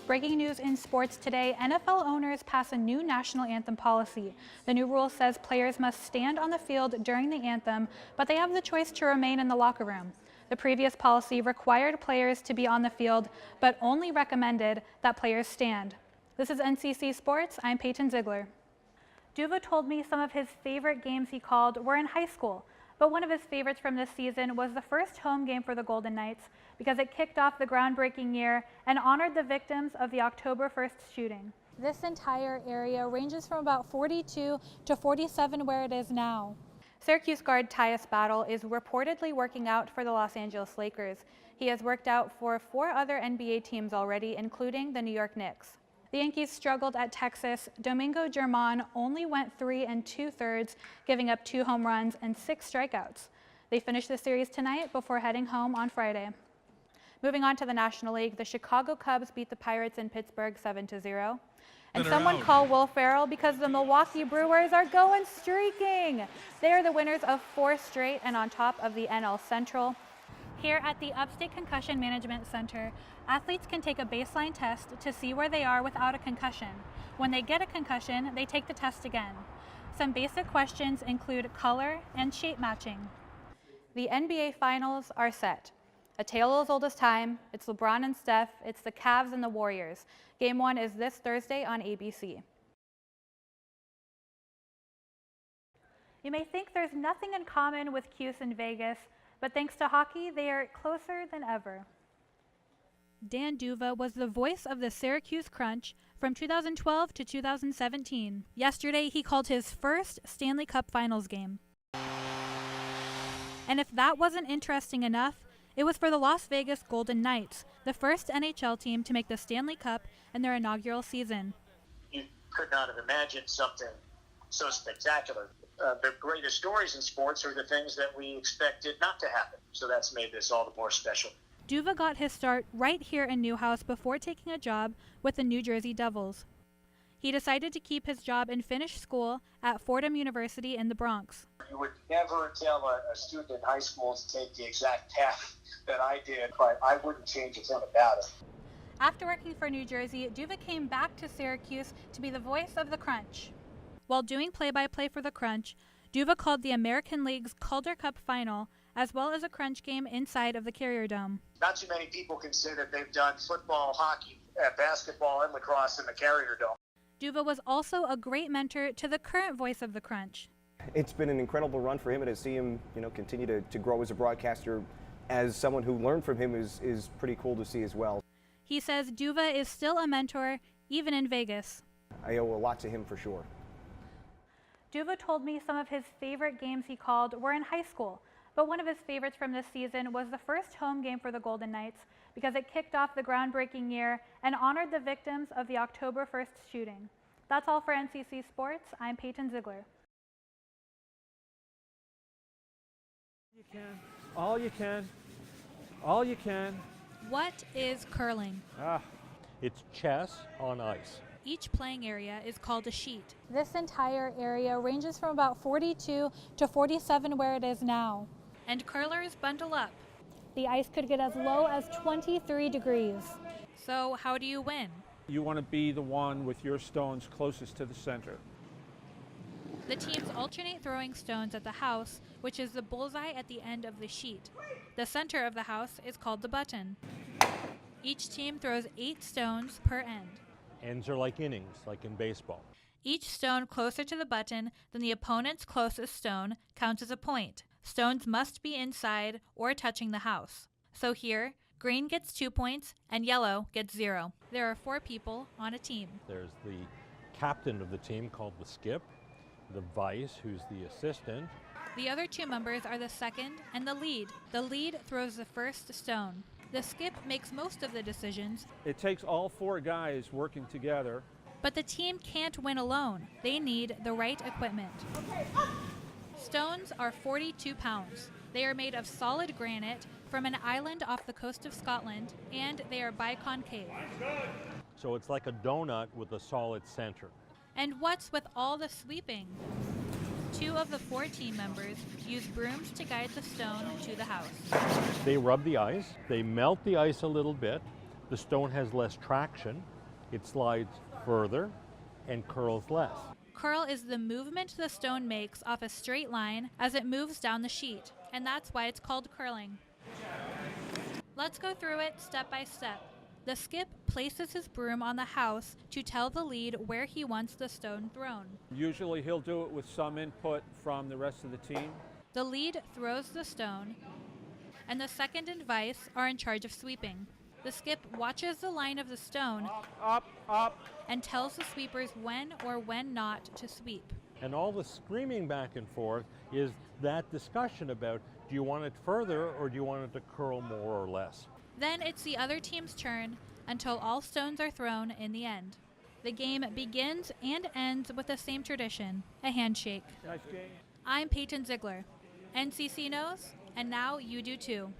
Breaking news in sports today, NFL owners pass a new national anthem policy. The new rule says players must stand on the field during the anthem, but they have the choice to remain in the locker room. The previous policy required players to be on the field, but only recommended that players stand. This is NCC Sports. I'm Peyton Zeigler. Duva told me some of his favorite games he called were in high school, but one of his favorites from this season was the first home game for the Golden Knights because it kicked off the groundbreaking year and honored the victims of the October 1st shooting. This entire area ranges from about 42 to 47 where it is now. Syracuse guard Tyus Battle is reportedly working out for the Los Angeles Lakers. He has worked out for 4 other NBA teams already, including the New York Knicks. The Yankees struggled at Texas. Domingo Germán only went 3 2/3, giving up 2 home runs and 6 strikeouts. They finished the series tonight before heading home on Friday. Moving on to the National League, the Chicago Cubs beat the Pirates in Pittsburgh 7-0. And someone call Will Ferrell because the Milwaukee Brewers are going streaking. They are the winners of 4 straight and on top of the NL Central. Here at the Upstate Concussion Management Center, athletes can take a baseline test to see where they are without a concussion. When they get a concussion, they take the test again. Some basic questions include color and shape matching. The NBA Finals are set. A tale as old as time. It's LeBron and Steph. It's the Cavs and the Warriors. Game 1 is this Thursday on ABC. You may think there's nothing in common with Cuse and Vegas, but thanks to hockey, they are closer than ever. Dan Duva was the voice of the Syracuse Crunch from 2012 to 2017. Yesterday, he called his first Stanley Cup Finals game. And if that wasn't interesting enough, it was for the Las Vegas Golden Knights, the first NHL team to make the Stanley Cup in their inaugural season. You could not have imagined something so spectacular. The greatest stories in sports are the things that we expected not to happen, so that's made this all the more special. Duva got his start right here in Newhouse before taking a job with the New Jersey Devils. He decided to keep his job and finish school at Fordham University in the Bronx. You would never tell a student in high school to take the exact path that I did, but I wouldn't change a thing about it. After working for New Jersey, Duva came back to Syracuse to be the voice of the Crunch. While doing play-by-play for the Crunch, Duva called the American League's Calder Cup final, as well as a Crunch game inside of the Carrier Dome. Not too many people can say that they've done football, hockey, basketball, and lacrosse in the Carrier Dome. Duva was also a great mentor to the current voice of the Crunch. It's been an incredible run for him, and to see him, continue to grow as a broadcaster, as someone who learned from him is pretty cool to see as well. He says Duva is still a mentor, even in Vegas. I owe a lot to him for sure. Duva told me some of his favorite games he called were in high school, but one of his favorites from this season was the first home game for the Golden Knights because it kicked off the groundbreaking year and honored the victims of the October 1st shooting. That's all for NCC Sports. I'm Peyton Zeigler. You can. All you can. All you can. What is curling? It's chess on ice. Each playing area is called a sheet. This entire area ranges from about 42 to 47 where it is now. And curlers bundle up. The ice could get as low as 23 degrees. So how do you win? You want to be the one with your stones closest to the center. The teams alternate throwing stones at the house, which is the bullseye at the end of the sheet. The center of the house is called the button. Each team throws 8 stones per end. Ends are like innings, like in baseball. Each stone closer to the button than the opponent's closest stone counts as a point. Stones must be inside or touching the house. So here, green gets 2 points and yellow gets 0. There are 4 people on a team. There's the captain of the team called the skip, the vice, who's the assistant. The other 2 members are the second and the lead. The lead throws the first stone. The skip makes most of the decisions. It takes all 4 guys working together. But the team can't win alone. They need the right equipment. Stones are 42 pounds. They are made of solid granite from an island off the coast of Scotland, and they are biconcave. So it's like a donut with a solid center. And what's with all the sweeping? 2 of the 4 team members use brooms to guide the stone to the house. They rub the ice, they melt the ice a little bit, the stone has less traction, it slides further and curls less. Curl is the movement the stone makes off a straight line as it moves down the sheet, and that's why it's called curling. Let's go through it step by step. The skip places his broom on the house to tell the lead where he wants the stone thrown. Usually he'll do it with some input from the rest of the team. The lead throws the stone, and the second and vice are in charge of sweeping. The skip watches the line of the stone Up. and tells the sweepers when or when not to sweep. And all the screaming back and forth is that discussion about, do you want it further or do you want it to curl more or less? Then it's the other team's turn until all stones are thrown in the end. The game begins and ends with the same tradition, a handshake. Nice game. I'm Peyton Zeigler. NCC knows, and now you do too.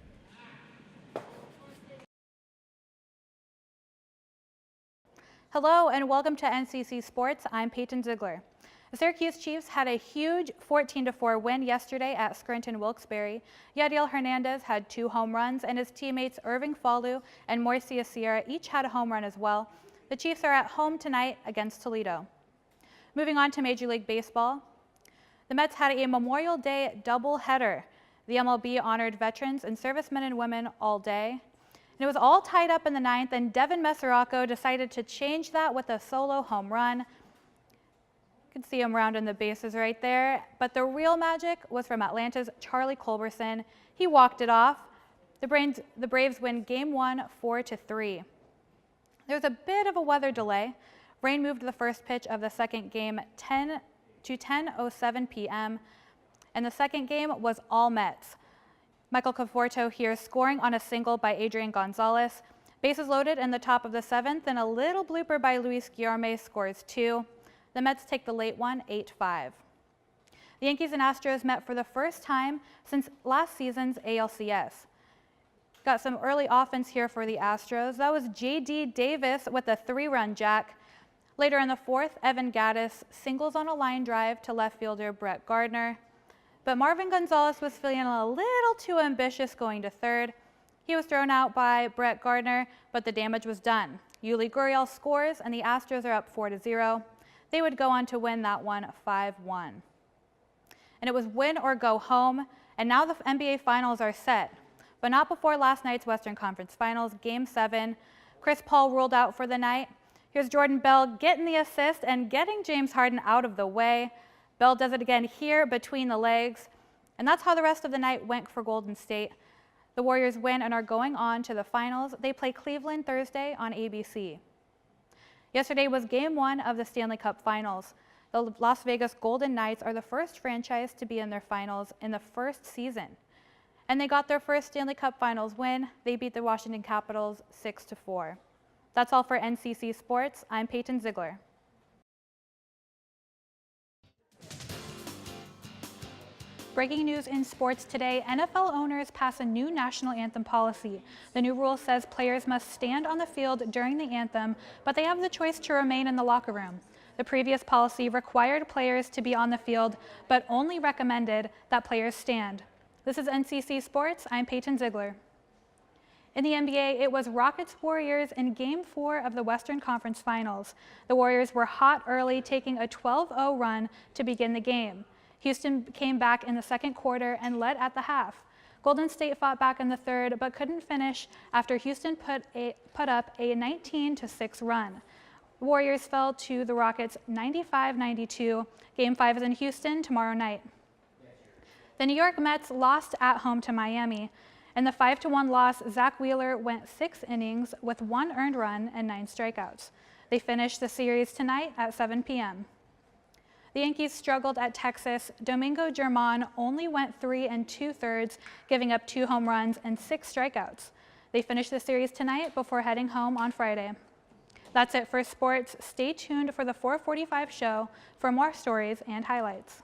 Hello and welcome to NCC Sports. I'm Peyton Zeigler. The Syracuse Chiefs had a huge 14-4 win yesterday at Scranton Wilkes-Barre. Yadiel Hernandez had 2 home runs, and his teammates Irving Falu and Moisia Sierra each had a home run as well. The Chiefs are at home tonight against Toledo. Moving on to Major League Baseball, the Mets had a Memorial Day doubleheader. The MLB honored veterans and servicemen and women all day. And it was all tied up in the 9th, and Devin Mesoraco decided to change that with a solo home run. You can see him rounding the bases right there. But the real magic was from Atlanta's Charlie Culberson. He walked it off. The Braves win Game 1, 4-3. There was a bit of a weather delay. Rain moved the first pitch of the second game to 10:07 p.m. And the second game was all Mets. Michael Conforto here scoring on a single by Adrian Gonzalez. Bases loaded in the top of the 7th, and a little blooper by Luis Guillorme scores 2. The Mets take the late one, 8-5. The Yankees and Astros met for the first time since last season's ALCS. Got some early offense here for the Astros. That was J.D. Davis with a 3-run jack. Later in the 4th, Evan Gattis singles on a line drive to left fielder Brett Gardner. But Marvin Gonzalez was feeling a little too ambitious going to third. He was thrown out by Brett Gardner, but the damage was done. Yuli Gurriel scores, and the Astros are up 4-0. They would go on to win that one 5-1. And it was win or go home, and now the NBA Finals are set. But not before last night's Western Conference Finals, Game 7. Chris Paul ruled out for the night. Here's Jordan Bell getting the assist and getting James Harden out of the way. Bell does it again here between the legs. And that's how the rest of the night went for Golden State. The Warriors win and are going on to the finals. They play Cleveland Thursday on ABC. Yesterday was Game 1 of the Stanley Cup Finals. The Las Vegas Golden Knights are the first franchise to be in their finals in the first season. And they got their first Stanley Cup Finals win. They beat the Washington Capitals 6-4. That's all for NCC Sports. I'm Peyton Zeigler. Breaking news in sports today, NFL owners pass a new national anthem policy. The new rule says players must stand on the field during the anthem, but they have the choice to remain in the locker room. The previous policy required players to be on the field, but only recommended that players stand. This is NCC Sports. I'm Peyton Zeigler. In the NBA, it was Rockets-Warriors in Game 4 of the Western Conference Finals. The Warriors were hot early, taking a 12-0 run to begin the game. Houston came back in the second quarter and led at the half. Golden State fought back in the third, but couldn't finish after Houston put up a 19-6 run. The Warriors fell to the Rockets 95-92. Game 5 is in Houston tomorrow night. The New York Mets lost at home to Miami. In the 5-1 loss, Zach Wheeler went 6 innings with 1 earned run and 9 strikeouts. They finished the series tonight at 7 p.m. The Yankees struggled at Texas. Domingo Germán only went 3 2/3, giving up 2 home runs and 6 strikeouts. They finished the series tonight before heading home on Friday. That's it for sports. Stay tuned for the 4:45 show for more stories and highlights.